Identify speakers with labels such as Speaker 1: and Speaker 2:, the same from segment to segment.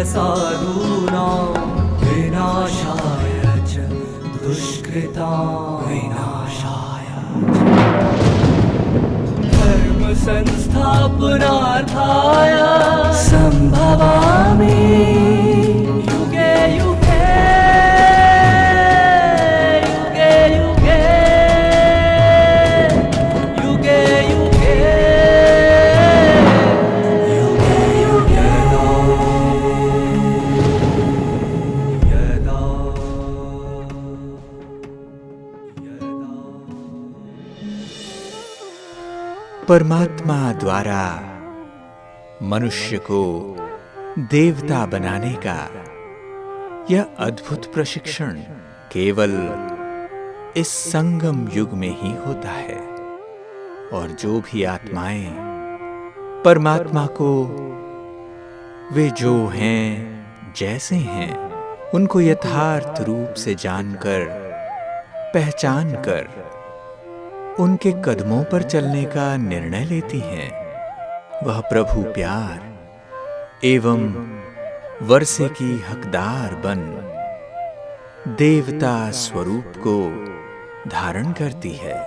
Speaker 1: साधूनां विनाशाय च दुष्कृतां विनाशाय धर्म संस्थापनार्थाय संभवामि युगे युगे युगे युगे युगे युगे युगे यदा
Speaker 2: परमात्मा द्वारा मनुष्य को देवता बनाने का यह अद्भुत प्रशिक्षण केवल इस संगम युग में ही होता है। और जो भी आत्माएं परमात्मा को वे जो हैं जैसे हैं उनको यथार्थ रूप से जानकर पहचान कर उनके कदमों पर चलने का निर्णय लेती हैं, वह प्रभु प्यार एवं वर्षे की हकदार बन देवता स्वरूप को धारण करती है।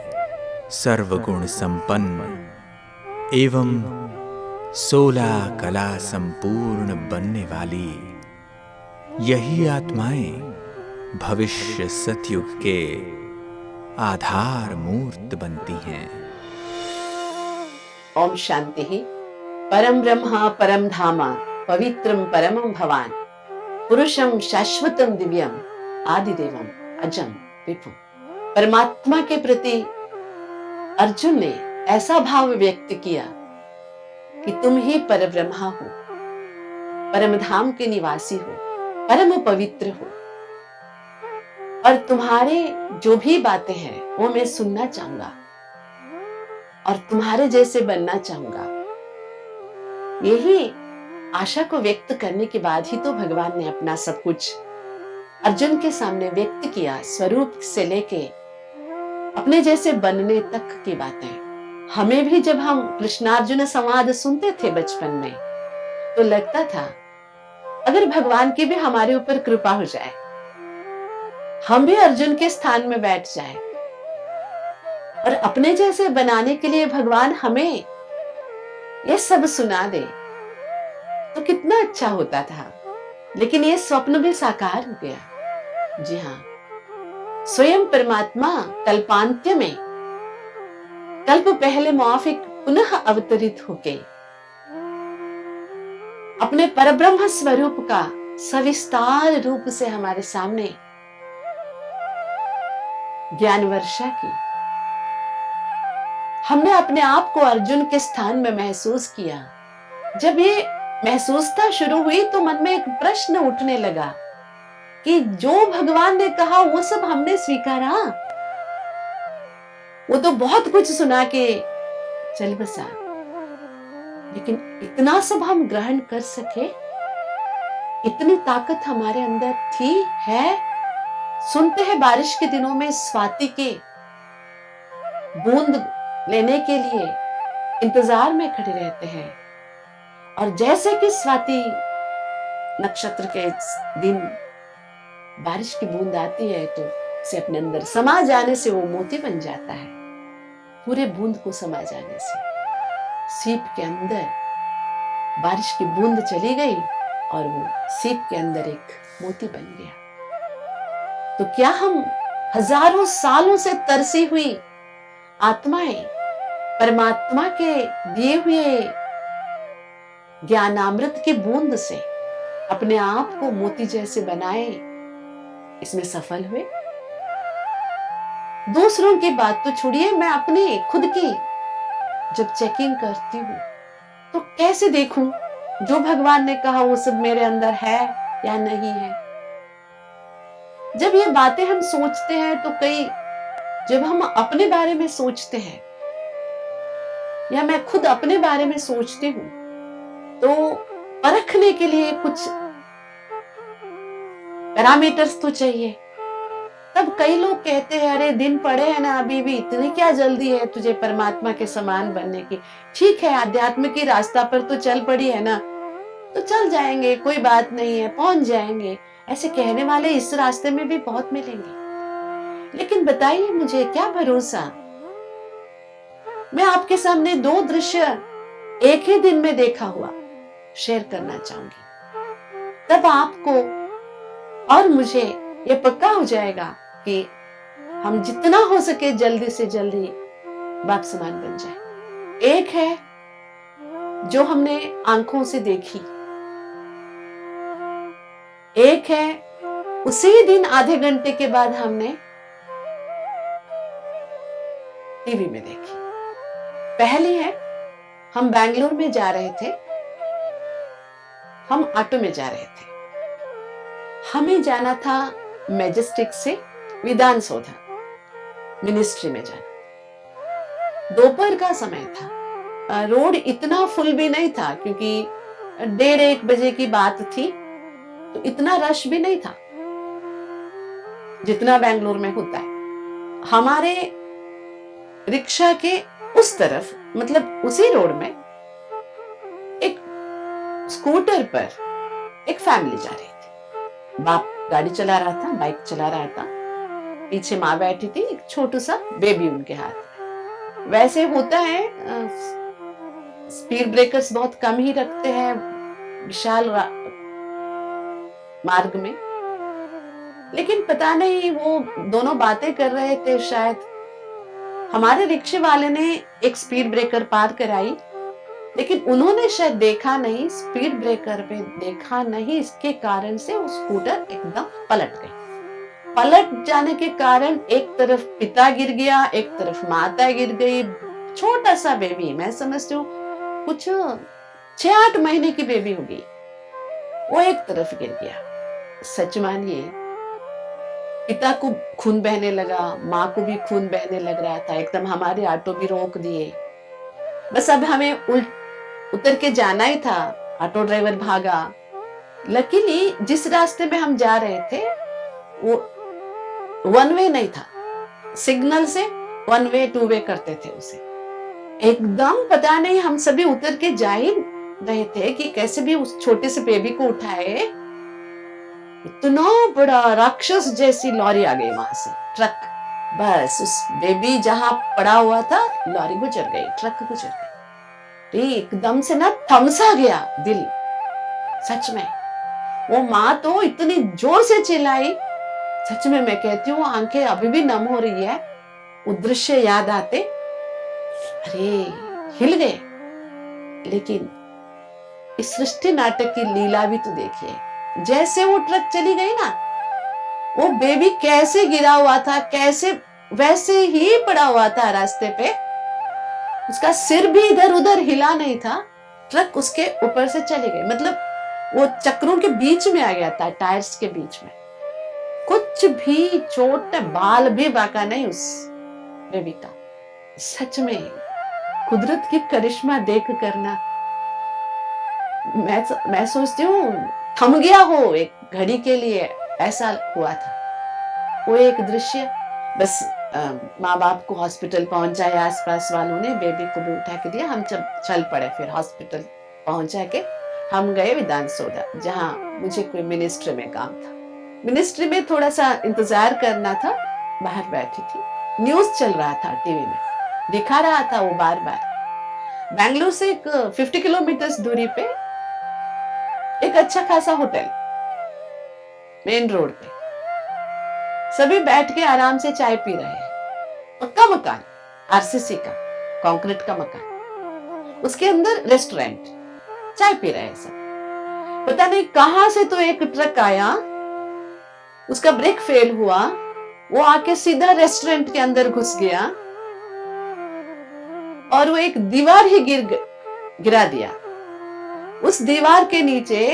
Speaker 2: सर्वगुण संपन्न एवं 16 कला संपूर्ण बनने वाली यही आत्माएं भविष्य सतयुग के आधार मूर्त बनती हैं।
Speaker 3: ओम शांति। परम ब्रह्म परम धाम पवित्रम परमं भवान पुरुषम शाश्वतम दिव्यम आदिदेवम अजम विभुम। परमात्मा के प्रति अर्जुन ने ऐसा भाव व्यक्त किया कि तुम ही परब्रह्मा हो, परम धाम के निवासी हो, परम पवित्र हो और तुम्हारे जो भी बातें हैं वो मैं सुनना चाहूंगा और तुम्हारे जैसे बनना चाहूंगा। यही आशा को व्यक्त करने के बाद ही तो भगवान ने अपना सब कुछ अर्जुन के सामने व्यक्त किया। स्वरूप से लेके अपने जैसे बनने तक की बातें हमें भी जब हम कृष्णार्जुन संवाद सुनते थे बचपन में तो लगता था अगर भगवान की भी हमारे ऊपर कृपा हो जाए, हम भी अर्जुन के स्थान में बैठ जाए और अपने जैसे बनाने के लिए भगवान हमें यह सब सुना दे तो कितना अच्छा होता था। लेकिन यह स्वप्न भी साकार हो गया। जी हाँ, स्वयं परमात्मा कल्पांत्य में कल्प पहले मौफिक पुनः अवतरित होके अपने परब्रह्म स्वरूप का सविस्तार रूप से हमारे सामने ज्ञान वर्षा की। हमने अपने आप को अर्जुन के स्थान में महसूस किया। जब ये महसूसता शुरू हुई तो मन में एक प्रश्न उठने लगा कि जो भगवान ने कहा वो सब हमने स्वीकारा। वो तो बहुत कुछ सुना के चल बसा, लेकिन इतना सब हम ग्रहण कर सके, इतनी ताकत हमारे अंदर थी है। सुनते हैं बारिश के दिनों में स्वाति के बूंद लेने के लिए इंतजार में खड़े रहते हैं और जैसे कि स्वाति नक्षत्र के दिन बारिश की बूंद आती है तो उसे अपने अंदर समा जाने से वो मोती बन जाता है। पूरे बूंद को समा जाने से सीप के अंदर बारिश की बूंद चली गई और वो सीप के अंदर एक मोती बन गया। तो क्या हम हजारों सालों से तरसी हुई आत्माएं परमात्मा के दिए हुए ज्ञानामृत की बूंद से अपने आप को मोती जैसे बनाए, इसमें सफल हुए? दूसरों की बात तो छोड़िए, मैं अपनी खुद की जब चेकिंग करती हूँ तो कैसे देखूं जो भगवान ने कहा वो सब मेरे अंदर है या नहीं है। जब ये बातें हम सोचते हैं तो कई जब हम अपने बारे में सोचते हैं या मैं खुद अपने बारे में सोचती हूँ तो परखने के लिए कुछ पैरामीटर्स तो चाहिए। तब कई लोग कहते हैं अरे दिन पड़े हैं ना, अभी भी इतनी क्या जल्दी है तुझे परमात्मा के समान बनने की। ठीक है, आध्यात्म की रास्ता पर तो चल पड़ी है ना, तो चल जाएंगे, कोई बात नहीं है, पहुंच जाएंगे। ऐसे कहने वाले इस रास्ते में भी बहुत मिलेंगे। लेकिन बताइए मुझे, क्या भरोसा। मैं आपके सामने दो दृश्य एक ही दिन में देखा हुआ शेयर करना चाहूंगी, तब आपको और मुझे ये पक्का हो जाएगा कि हम जितना हो सके जल्दी से जल्दी बाप समान बन जाए। एक है जो हमने आंखों से देखी, एक है उसी दिन आधे घंटे के बाद हमने टीवी में देखी। पहली है, हम बेंगलुरु में जा रहे थे, हम ऑटो में जा रहे थे। हमें जाना था मैजेस्टिक से विधान सौधा, मिनिस्ट्री में जाना। दोपहर का समय था, रोड इतना फुल भी नहीं था क्योंकि 1:30 बजे की बात थी, तो इतना रश भी नहीं था जितना बेंगलुरु में होता है। हमारे रिक्शा के उस तरफ, मतलब उसी रोड में, एक स्कूटर पर एक फैमिली जा रही थी। बाप गाड़ी चला रहा था, बाइक चला रहा था, पीछे माँ बैठी थी, एक छोटू सा बेबी उनके हाथ में। वैसे होता है, स्पीड ब्रेकर्स बहुत कम ही रखते हैं विशाल मार्ग में, लेकिन पता नहीं वो दोनों बातें कर रहे थे। शायद हमारे रिक्शे वाले ने एक स्पीड ब्रेकर पार कराई, लेकिन उन्होंने शायद देखा नहीं, स्पीड ब्रेकर पे देखा नहीं, इसके कारण से वो स्कूटर एकदम पलट गई। पलट जाने के कारण एक तरफ पिता गिर गया, एक तरफ माता गिर गई। छोटा सा बेबी, मैं समझती हूँ कुछ 6-8 महीने की बेबी होगी, वो एक तरफ गिर गया। सच मानिए, पिता को खून बहने लगा, माँ को भी खून बहने लग रहा था। एकदम हमारे ऑटो भी रोक दिए। बस अब हमें उतर के जाना ही था। ऑटो ड्राइवर भागा। लकीली जिस रास्ते में हम जा रहे थे वो 1 वे नहीं था, सिग्नल से 1 वे 2 वे करते थे उसे। एकदम पता नहीं, हम सभी उतर के जा ही रहे थे कि कैसे भी उस छोटे से बेबी को उठाए। इतना बड़ा राक्षस जैसी लॉरी आ गई वहां से, ट्रक। बस उस बेबी जहां पड़ा हुआ था, लॉरी गुजर गई, ट्रक गुजर गई। एकदम से ना थमसा गया दिल। सच में वो माँ तो इतनी जोर से चिल्लाई, सच में मैं कहती हूँ आंखें अभी भी नम हो रही है। वो दृश्य याद आते, अरे हिल गए। लेकिन इस सृष्टि नाटक की लीला भी तो देखिए, जैसे वो ट्रक चली गई ना, वो बेबी कैसे गिरा हुआ था, कैसे वैसे ही पड़ा हुआ था रास्ते पे। उसका सिर भी इधर उधर हिला नहीं था, ट्रक उसके ऊपर से चली गई। मतलब वो चक्रों के बीच में आ गया था, टायर्स के बीच में। कुछ भी चोट, बाल भी बाका नहीं उस बेबी का। सच में कुदरत की करिश्मा देख करना, मैं सोचती हूँ थम गया हो एक घड़ी के लिए, ऐसा हुआ था वो एक दृश्य। बस माँ बाप को हॉस्पिटल पहुंचाए, आसपास वालों ने बेबी को भी उठा के दिया। हम जब चल पड़े फिर हॉस्पिटल पहुंचा के हम गए विधान सौधा, जहाँ मुझे कोई मिनिस्ट्री में काम था। मिनिस्ट्री में थोड़ा सा इंतजार करना था, बाहर बैठी थी। न्यूज चल रहा था टीवी में, दिखा रहा था वो बार बार। बेंगलुरु से एक 50 किलोमीटर दूरी पे एक अच्छा खासा होटल, मेन रोड पे। सभी बैठ के आराम से चाय पी रहे हैं। पक्का मकान, आरसीसी का, कंक्रीट का मकान, उसके अंदर रेस्टोरेंट, चाय पी रहे हैं सब। पता नहीं कहां से तो एक ट्रक आया, उसका ब्रेक फेल हुआ, वो आके सीधा रेस्टोरेंट के अंदर घुस गया और वो एक दीवार ही गिरा दिया। उस दीवार के नीचे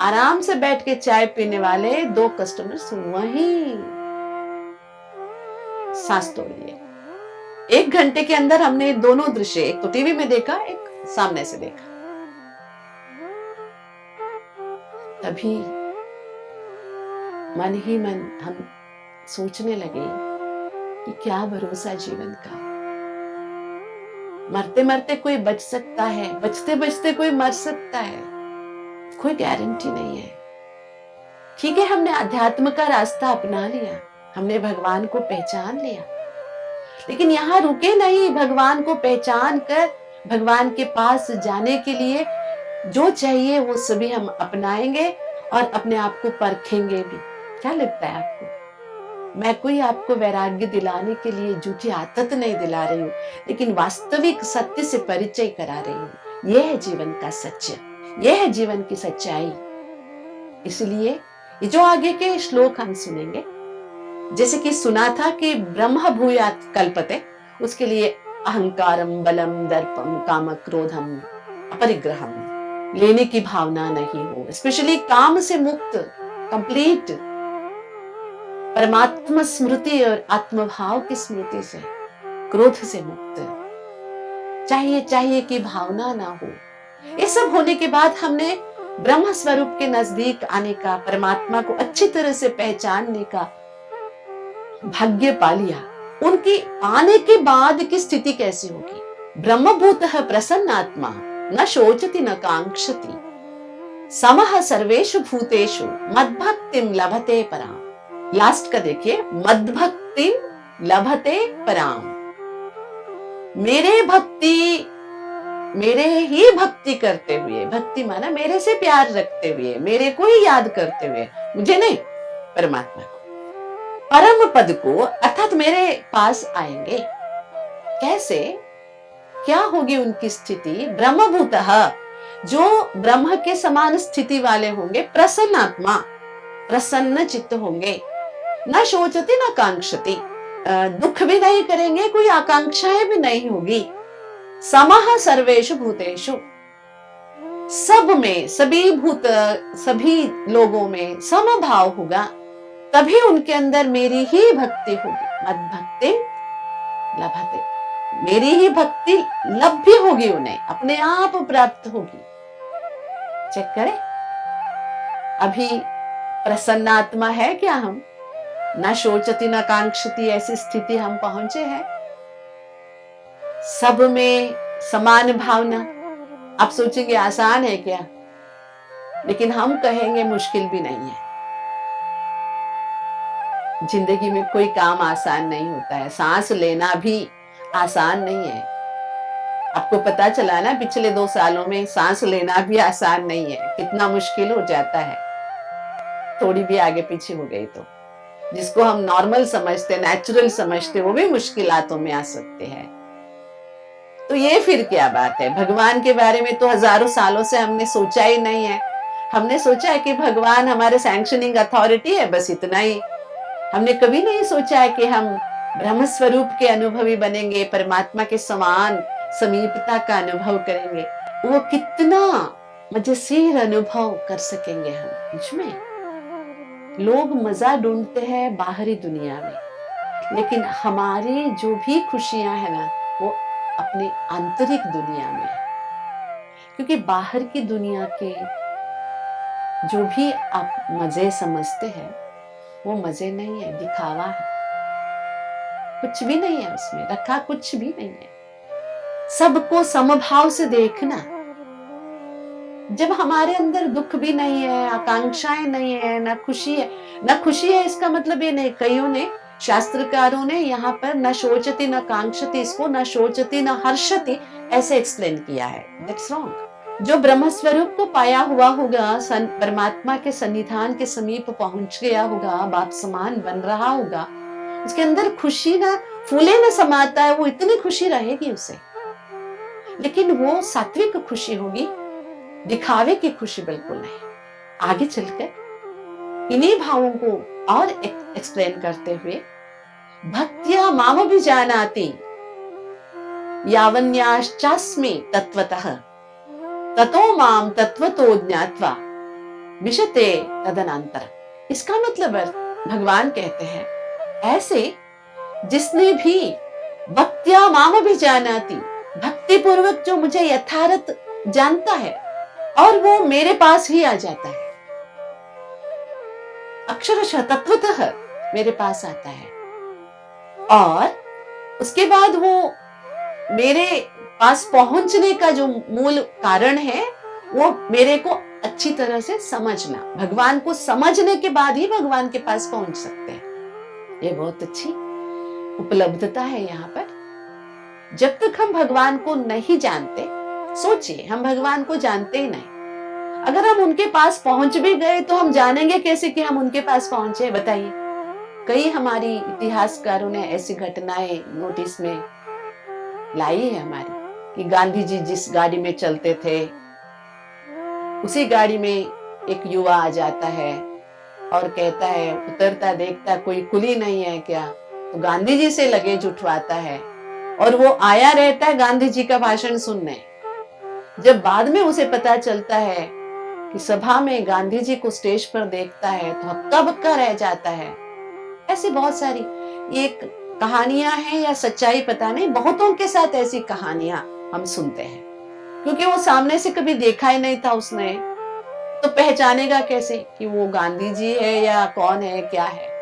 Speaker 3: आराम से बैठ के चाय पीने वाले 2 कस्टमर्स वहीं सांस तोड़ लिए। 1 घंटे के अंदर हमने दोनों दृश्य, एक तो टीवी में देखा, एक सामने से देखा। तभी मन ही मन हम सोचने लगे कि क्या भरोसा जीवन का। मरते मरते कोई बच सकता है, बचते बचते कोई मर सकता है। कोई गारंटी नहीं है। ठीक है, हमने अध्यात्म का रास्ता अपना लिया, हमने भगवान को पहचान लिया, लेकिन यहाँ रुके नहीं। भगवान को पहचान कर भगवान के पास जाने के लिए जो चाहिए वो सभी हम अपनाएंगे और अपने आप को परखेंगे भी। क्या लगता है आपको? मैं कोई आपको वैराग्य दिलाने के लिए झूठी आदत नहीं दिला रही हूँ, लेकिन वास्तविक सत्य से परिचय करा रही हूँ। यह है जीवन का सत्य, यह है जीवन की सच्चाई। इसलिए ये जो आगे के श्लोक हम सुनेंगे, जैसे कि सुना था कि ब्रह्म भूयात् कल्पते, उसके लिए अहंकारम बलम दर्पम काम क्रोधम अपरिग्रहम, लेने की भावना नहीं हो, स्पेशली काम से मुक्त, कंप्लीट परमात्मा स्मृति और आत्मभाव की स्मृति से, क्रोध से मुक्त, चाहिए की भावना ना हो। ये सब होने के बाद हमने ब्रह्म स्वरूप के नजदीक आने का, परमात्मा को अच्छी तरह से पहचानने का भाग्य पा लिया। उनकी आने के बाद की स्थिति कैसी होगी? ब्रह्मभूतः प्रसन्नात्मा न शोचति न कांक्षति, समः सर्वेषु भूतेषु मद्भक्तिं लभते पराम। लास्ट का देखिए, मद्भक्तिं लभते पराम। मेरे ही भक्ति करते हुए, भक्ति माना मेरे से प्यार रखते हुए, मेरे को ही याद करते हुए, मुझे नहीं, परमात्मा को, परम पद को अर्थात मेरे पास आएंगे। कैसे? क्या होगी उनकी स्थिति? ब्रह्मभूतः, जो ब्रह्म के समान स्थिति वाले होंगे, प्रसन्नात्मा, प्रसन्न चित्त होंगे, न शोचति न कांक्षति, दुख भी नहीं करेंगे, कोई आकांक्षाएं भी नहीं होगी। समः सर्वेषु भूतेषु, सब में, सभी लोगों में समभाव होगा, तभी उनके अंदर मेरी ही भक्ति होगी। मद्भक्ति लभते, मेरी ही भक्ति लभ्य होगी, उन्हें अपने आप प्राप्त होगी। चेक करें, अभी प्रसन्नात्मा है क्या हम? न शोचति न कांक्षति, ऐसी स्थिति हम पहुंचे हैं। सब में समान भावना। आप सोचेंगे आसान है क्या? लेकिन हम कहेंगे मुश्किल भी नहीं है। जिंदगी में कोई काम आसान नहीं होता है, सांस लेना भी आसान नहीं है। आपको पता चला ना, पिछले 2 सालों में सांस लेना भी आसान नहीं है, कितना मुश्किल हो जाता है। थोड़ी भी आगे पीछे हो गई तो जिसको हम नॉर्मल समझते, नेचुरल समझते, वो भी मुश्किलातों में आ सकते हैं। तो ये फिर क्या बात है? भगवान के बारे में तो हजारों सालों से हमने सोचा ही नहीं है। हमने सोचा है कि भगवान हमारे सैंक्शनिंग अथॉरिटी है, बस इतना ही। हमने कभी नहीं सोचा है कि हम ब्रह्म स्वरूप के अनुभवी बनेंगे, परमात्मा के समान समीपता का अनुभव करेंगे। वो कितना मजेदार अनुभव कर सकेंगे हम। मुझ में लोग मजा ढूंढते हैं बाहरी दुनिया में, लेकिन हमारी जो भी खुशियां हैं ना, वो अपनी आंतरिक दुनिया में है। क्योंकि बाहर की दुनिया के जो भी आप मजे समझते हैं, वो मजे नहीं है, दिखावा है। कुछ भी नहीं है उसमें रखा, कुछ भी नहीं है। सबको समभाव से देखना। जब हमारे अंदर दुख भी नहीं है, आकांक्षाएं नहीं है, ना खुशी है, ना खुशी है, इसका मतलब ये नहीं। कईयों ने, शास्त्रकारों ने यहाँ पर न शोचति न कांक्षति, इसको न शोचति न हर्षति ऐसे एक्सप्लेन किया है। That's wrong. जो ब्रह्म स्वरूप को पाया हुआ होगा, परमात्मा के सन्निधान के समीप पहुंच गया होगा, बाप समान बन रहा होगा, उसके अंदर खुशी ना फूले न समाता है, वो इतनी खुशी रहेगी उसे। लेकिन वो सात्विक खुशी होगी, दिखावे की खुशी बिल्कुल नहीं। आगे चलकर इन्हीं भावों को और एक्सप्लेन करते हुए, भक्त्या माम भी जानाति यावन्याश्चास्मि तत्वतः ततो माम तत्वतो ज्ञात्वा विशते तदनंतर। इसका मतलब भगवान कहते हैं, ऐसे जिसने भी भक्त्या माम भी जानाति, भक्ति पूर्वक जो मुझे यथार्थ जानता है और वो मेरे पास ही आ जाता है, अक्षरशः तत्वतः मेरे पास आता है, और उसके बाद वो मेरे पास पहुंचने का जो मूल कारण है, वो मेरे को अच्छी तरह से समझना, भगवान को समझने के बाद ही भगवान के पास पहुंच सकते हैं। ये बहुत अच्छी उपलब्धता है यहाँ पर। जब तक हम भगवान को नहीं जानते, सोचिए हम भगवान को जानते ही नहीं, अगर हम उनके पास पहुंच भी गए तो हम जानेंगे कैसे कि हम उनके पास पहुंचे? बताइए। कई हमारी इतिहासकारों ने ऐसी घटनाएं नोटिस में लाई है हमारी, कि गांधी जी जिस गाड़ी में चलते थे उसी गाड़ी में एक युवा आ जाता है और कहता है, उतरता देखता कोई कुली नहीं है क्या, तो गांधी जी से लगेज उठवाता है और वो आया रहता है गांधी जी का भाषण सुनने। जब बाद में उसे पता चलता है कि सभा में गांधी जी को स्टेज पर देखता है तो हक्का बक्का रह जाता है। ऐसी बहुत सारी ये कहानियां हैं या सच्चाई पता नहीं, बहुतों के साथ ऐसी कहानियां हम सुनते हैं, क्योंकि वो सामने से कभी देखा ही नहीं था उसने, तो पहचानेगा कैसे कि वो गांधी जी है या कौन है क्या है।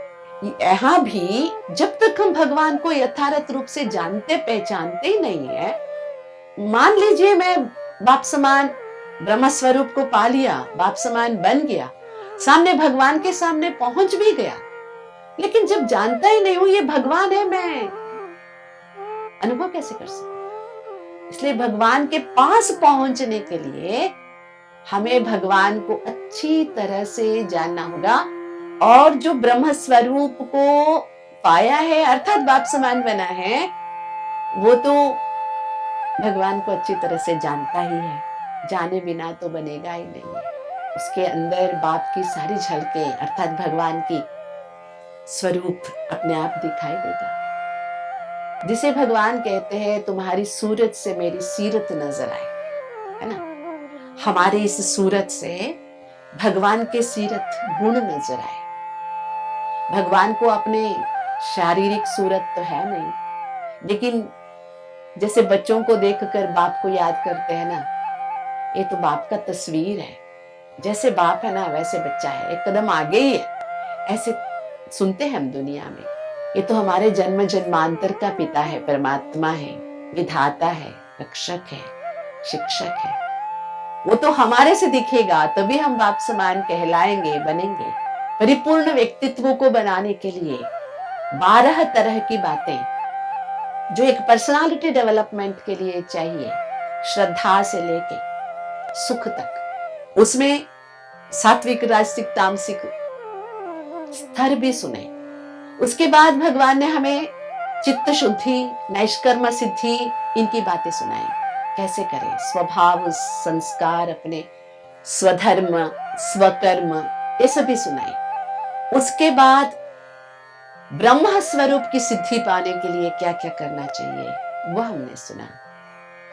Speaker 3: यहाँ भी जब तक हम भगवान को यथार्थ रूप से जानते पहचानते ही नहीं है, मान लीजिए मैं बाप समान ब्रह्म स्वरूप को पा लिया, बाप समान बन गया, सामने भगवान के सामने पहुंच भी गया, लेकिन जब जानता ही नहीं हूं ये भगवान है, मैं अनुभव कैसे कर सकूं? इसलिए भगवान के पास पहुंचने के लिए हमें भगवान को अच्छी तरह से जानना होगा, और जो ब्रह्म स्वरूप को पाया है अर्थात बाप समान बना है, वो तो भगवान को अच्छी तरह से जानता ही है, जाने बिना तो बनेगा ही नहीं। उसके अंदर बाप की सारी झलके अर्थात भगवान की स्वरूप अपने आप दिखाई देगा, जिसे भगवान कहते हैं तुम्हारी सूरत से मेरी सीरत नजर आए, है ना। हमारी इस सूरत से भगवान के सीरत गुण नजर आए। भगवान को अपने शारीरिक सूरत तो है नहीं, लेकिन जैसे बच्चों को देखकर बाप को याद करते हैं ना, ये तो बाप का तस्वीर है। जैसे बाप है ना वैसे बच्चा है, एक कदम आगे ही है, ऐसे सुनते हैं हम दुनिया में। ये तो हमारे जन्म जन्मांतर का पिता है, परमात्मा है, विधाता है, रक्षक है, शिक्षक है। वो तो हमारे से दिखेगा तभी हम बाप समान कहलाएंगे, बनेंगे। परिपूर्ण व्यक्तित्व को बनाने के लिए 12 तरह की बातें जो एक पर्सनालिटी डेवलपमेंट के लिए चाहिए, श्रद्धा से लेके सुख तक, उसमें सात्विक राजसिक तामसिक स्तर भी सुने। उसके बाद भगवान ने हमें चित्त शुद्धि, नैष्कर्म सिद्धि, इनकी बातें सुनाई, कैसे करें, स्वभाव संस्कार, अपने स्वधर्म स्वकर्म, ये सभी सुनाई। उसके बाद ब्रह्म स्वरूप की सिद्धि पाने के लिए क्या क्या करना चाहिए वह हमने सुना,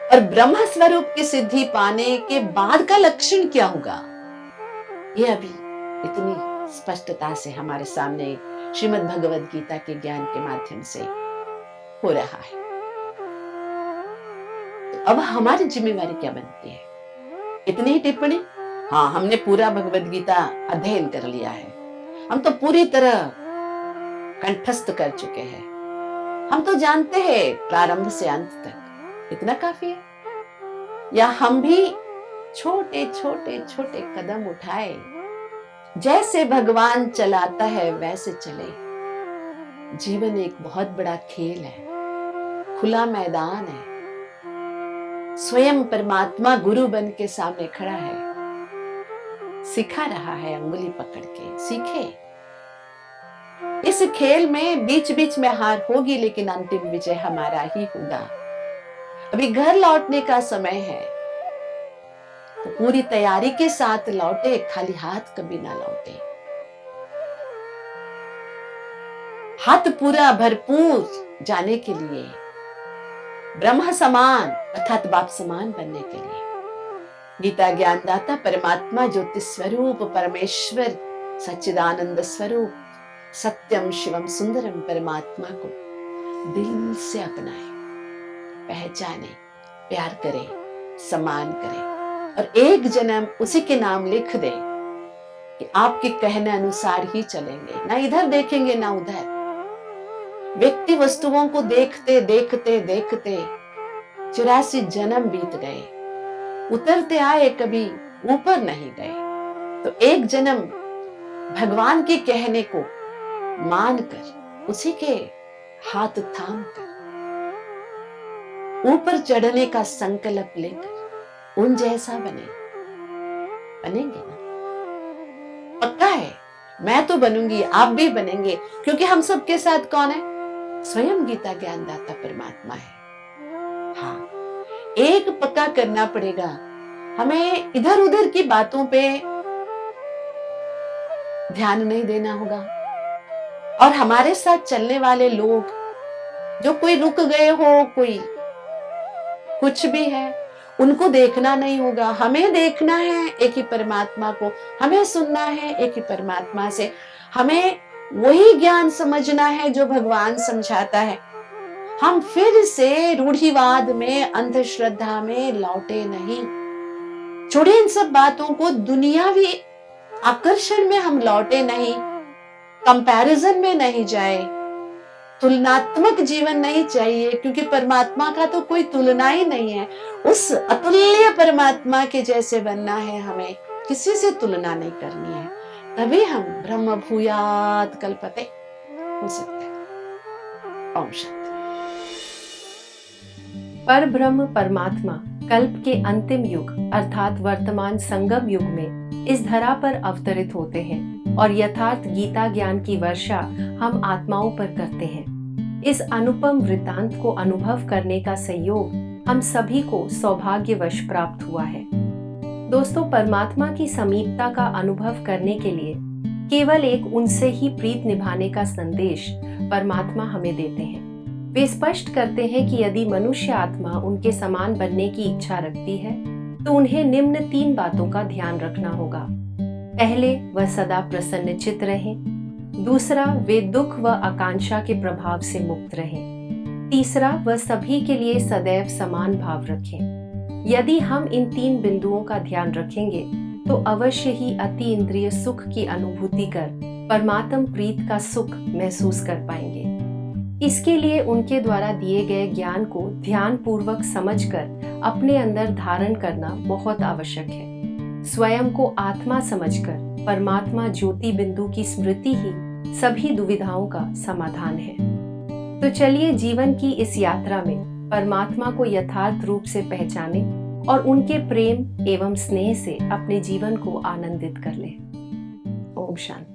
Speaker 3: और ब्रह्म स्वरूप की सिद्धि पाने के बाद का लक्षण क्या होगा, ये अभी इतनी स्पष्टता से हमारे सामने श्रीमद् भगवद गीता के ज्ञान के माध्यम से हो रहा है। तो अब हमारी जिम्मेवारी क्या बनती है? इतनी ही टिप्पणी? हाँ, हमने पूरा भगवद गीता अध्ययन कर लिया है, हम तो पूरी तरह कंठस्थ कर चुके हैं, हम तो जानते हैं प्रारंभ से अंत तक, इतना काफी है? या हम भी छोटे छोटे छोटे कदम उठाए, जैसे भगवान चलाता है वैसे चले। जीवन एक बहुत बड़ा खेल है, खुला मैदान है, स्वयं परमात्मा गुरु बन के सामने खड़ा है, सिखा रहा है, अंगुली पकड़ के सीखे। इस खेल में बीच बीच में हार होगी, लेकिन अंतिम विजय हमारा ही होगा। अभी घर लौटने का समय है, तो पूरी तैयारी के साथ लौटे, खाली हाथ कभी ना लौटे। हाथ पूरा भरपूर जाने के लिए, ब्रह्म समान अर्थात बाप समान बनने के लिए। गीता ज्ञानदाता परमात्मा ज्योति स्वरूप परमेश्वर सच्चिदानंद स्वरूप सत्यम शिवम सुंदरम परमात्मा को दिल से अपनाए, पहचाने, प्यार करें, सम्मान करें, और एक जन्म उसी के नाम लिख दे कि आपके कहने अनुसार ही चलेंगे, ना इधर देखेंगे ना उधर। व्यक्ति वस्तुओं को देखते देखते देखते 84 जन्म बीत गए, उतरते आए कभी ऊपर नहीं गए तो एक जन्म भगवान के कहने को मानकर, उसी के हाथ थाम कर ऊपर चढ़ने का संकल्प लेकर उन जैसा बनेंगे ना। पक्का है, मैं तो बनूंगी, आप भी बनेंगे, क्योंकि हम सबके साथ कौन है? स्वयं गीता ज्ञानदाता परमात्मा है। हाँ, एक पक्का करना पड़ेगा, हमें इधर उधर की बातों पे ध्यान नहीं देना होगा, और हमारे साथ चलने वाले लोग जो कोई रुक गए हो, कोई कुछ भी है, उनको देखना नहीं होगा। हमें देखना है एक ही परमात्मा को, हमें सुनना है एक ही परमात्मा से, हमें वही ज्ञान समझना है जो भगवान समझाता है। हम फिर से रूढ़िवाद में, अंधश्रद्धा में लौटे नहीं। छोड़िए इन सब बातों को, दुनियावी आकर्षण में हम लौटे नहीं, कंपैरिजन में नहीं जाए, तुलनात्मक जीवन नहीं चाहिए, क्योंकि परमात्मा का तो कोई तुलना ही नहीं है। उस अतुल्य परमात्मा के जैसे बनना है, हमें किसी से तुलना नहीं करनी है, तभी हम ब्रह्म भूयात् कल्पते हो सकते हैं। ओम शांति।
Speaker 4: पर ब्रह्म परमात्मा कल्प के अंतिम युग अर्थात वर्तमान संगम युग में इस धरा पर अवतरित होते हैं और यथार्थ गीता ज्ञान की वर्षा हम आत्माओं पर करते हैं। इस अनुपम वृत्तांत को अनुभव करने का संयोग हम सभी को सौभाग्यवश प्राप्त हुआ है। दोस्तों, परमात्मा की समीपता का अनुभव करने के लिए केवल एक उनसे ही प्रीत निभाने का संदेश परमात्मा हमें देते हैं। वे स्पष्ट करते हैं कि यदि मनुष्य आत्मा उनके समान बनने की इच्छा रखती है तो उन्हें निम्न 3 बातों का ध्यान रखना होगा। पहले, वह सदा प्रसन्नचित्त रहें। दूसरा, वे दुख व आकांक्षा के प्रभाव से मुक्त रहें। तीसरा, वह सभी के लिए सदैव समान भाव रखें। यदि हम इन 3 बिंदुओं का ध्यान रखेंगे तो अवश्य ही अति इंद्रिय सुख की अनुभूति कर परमात्म प्रीत का सुख महसूस कर पाएंगे। इसके लिए उनके द्वारा दिए गए ज्ञान को ध्यान पूर्वक समझकर अपने अंदर धारण करना बहुत आवश्यक है। स्वयं को आत्मा समझकर परमात्मा ज्योति बिंदु की स्मृति ही सभी दुविधाओं का समाधान है। तो चलिए जीवन की इस यात्रा में परमात्मा को यथार्थ रूप से पहचाने और उनके प्रेम एवं स्नेह से अपने जीवन को आनंदित कर लें। ओम शांति।